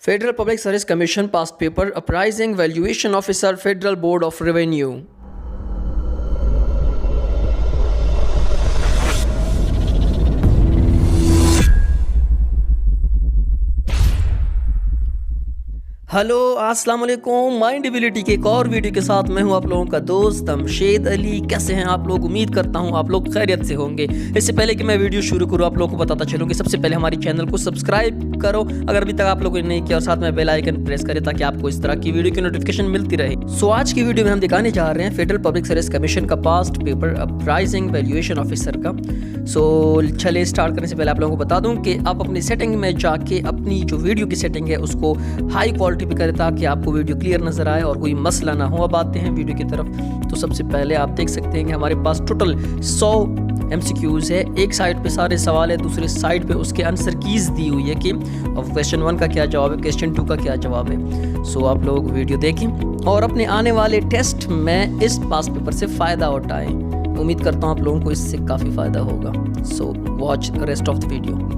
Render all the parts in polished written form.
Federal Public Service Commission past paper uprising valuation officer Federal Board of Revenue. Hello अस्सलाम वालेकुम। Mind ability के एक और video के साथ मैं हूं आप लोगों का दोस्त अमशेद अली। कैसे हैं आप लोग? उम्मीद करता हूं आप लोग खैरियत से होंगे। इससे पहले कि मैं वीडियो शुरू करूं आप लोगों को बताता चलूं कि सबसे पहले हमारे चैनल को सब्सक्राइब करो अगर अभी तक आप लोगों ने नहीं किया, और साथ में बेल आइकन प्रेस करें ताकि आपको इस तरह की वीडियो की नोटिफिकेशन मिलती रहे। सो आज की वीडियो में हम दिखाने जा रहे हैं फेडरल पब्लिक सर्विस कमीशन का past paper uprising valuation officer का। सो चलिए स्टार्ट करने से पहले आप लोगों को बता दूं कि आप अपनी सेटिंग में जाके अपनी जो वीडियो की सेटिंग है उसको हाई क्वालिटी पे करें ताकि आपको वीडियो क्लियर नजर आए और कोई मसला ना हो। अब आते हैं वीडियो की तरफ। तो सबसे पहले आप देख सकते हैं कि हमारे पास टोटल 100 MCQs है। एक साइड पे सारे सवाल है, दूसरे साइड पे उसके आंसर कीज दी हुई है कि क्वेश्चन 1 का क्या जवाब है, क्वेश्चन 2 का क्या जवाब है। सो आप लोग वीडियो देखें और अपने आने वाले टेस्ट में इस पास पेपर से फ़ायदा उठाएं। उम्मीद करता हूँ आप लोगों को इससे काफ़ी फ़ायदा होगा। So watch rest of the video.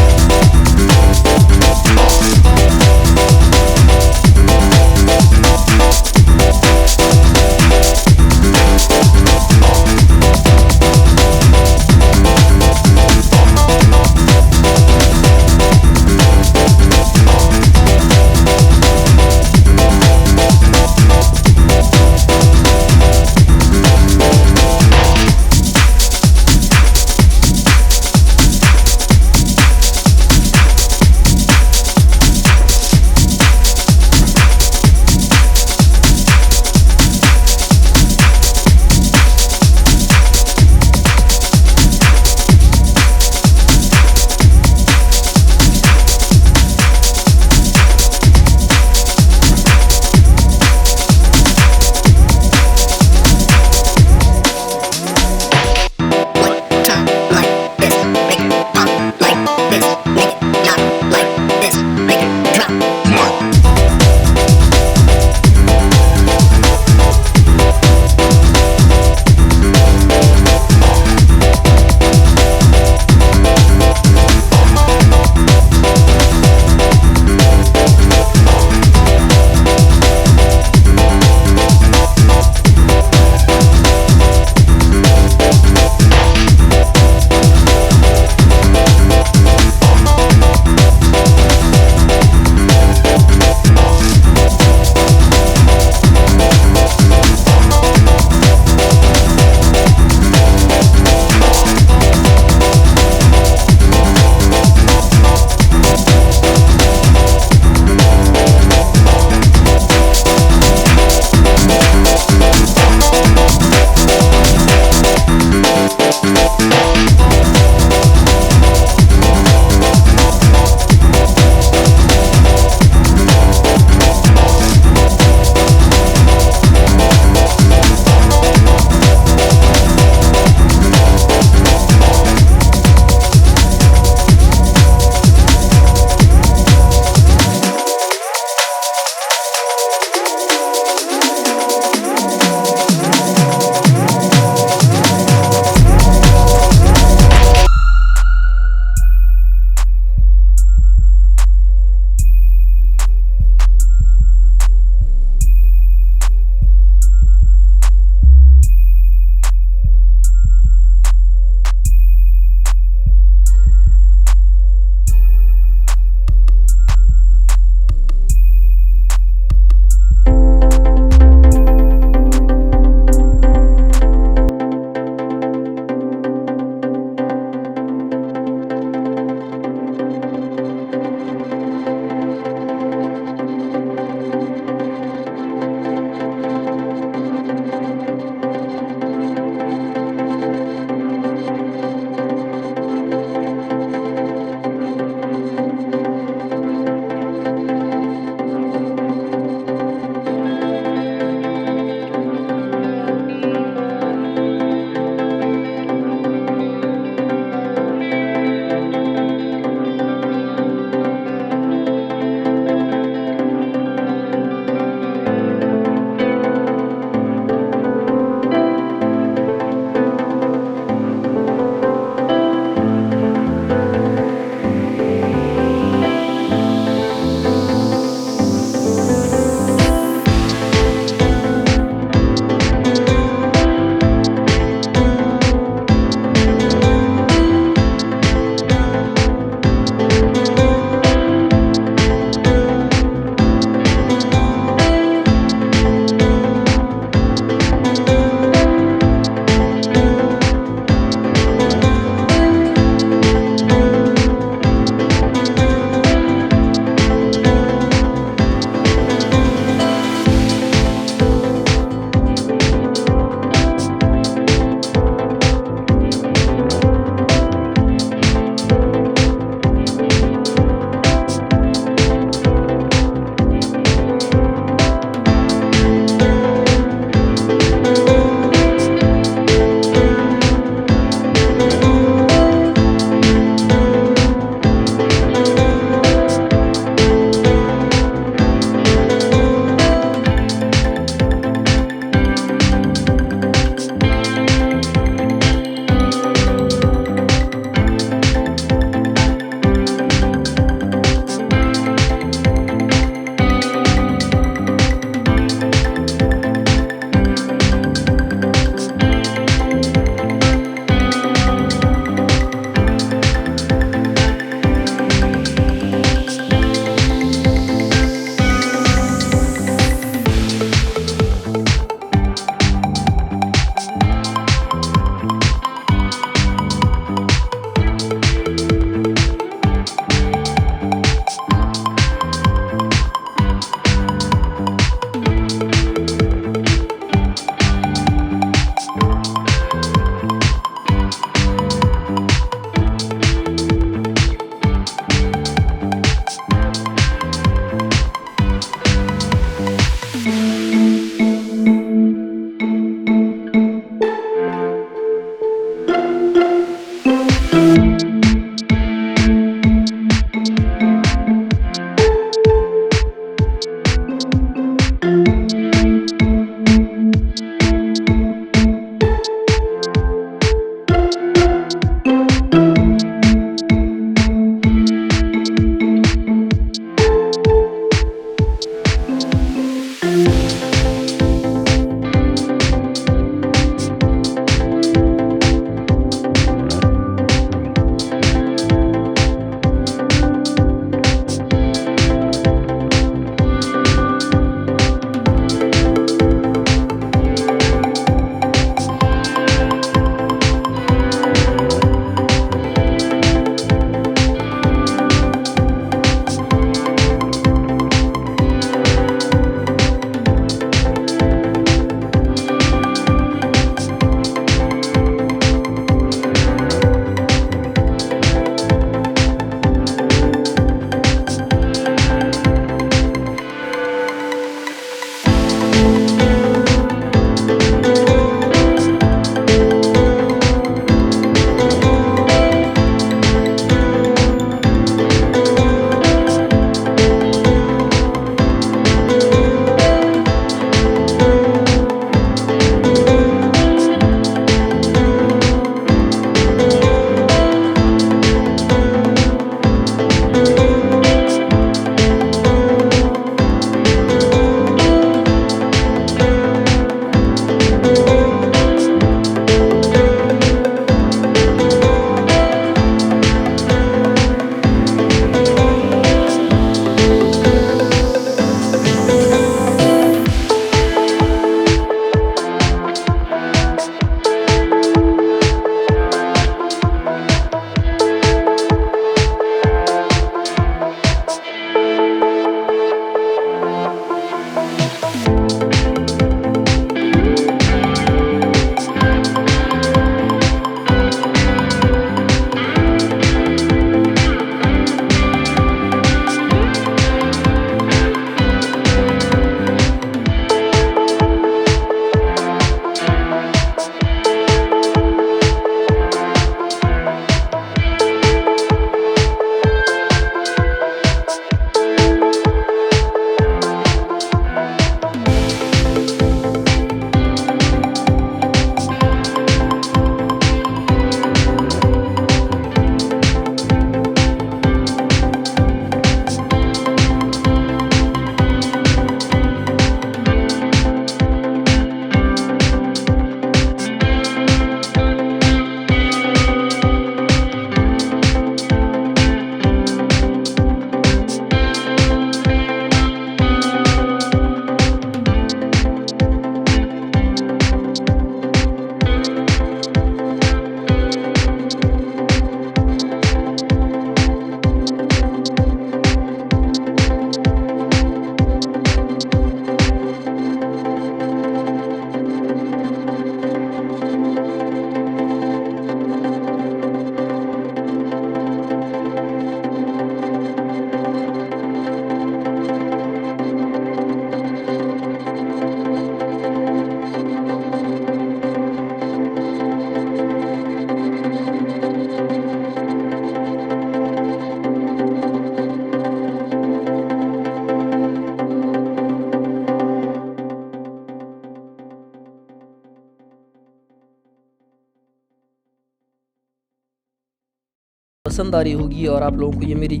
पसंद आ रही होगी और आप लोगों को ये मेरी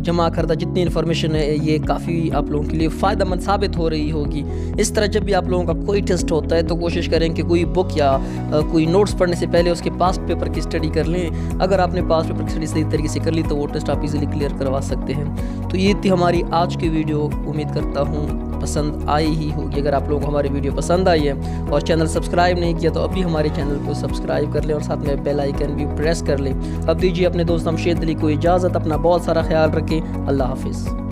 जमा करदा जितनी इन्फॉर्मेशन है ये काफ़ी आप लोगों के लिए फ़ायदेमंद साबित हो रही होगी। इस तरह जब भी आप लोगों का कोई टेस्ट होता है तो कोशिश करें कि कोई बुक या कोई नोट्स पढ़ने से पहले उसके पास्ट पेपर की स्टडी कर लें। अगर आपने पास्ट पेपर की स्टडी सही तरीके से कर ली तो वो टेस्ट आप इजीली क्लियर करवा सकते हैं। तो ये थी हमारी आज की वीडियो, उम्मीद करता हूँ पसंद आई ही होगी। अगर आप लोगों को हमारी वीडियो पसंद आई है और चैनल सब्सक्राइब नहीं किया तो अभी हमारे चैनल को सब्सक्राइब कर लें और साथ में बेल आइकन भी प्रेस कर लें। अब दीजिए अपने दोस्त शमशेद अली को इजाज़त। अपना बहुत सारा ख्याल रखें। अल्लाह हाफिज़।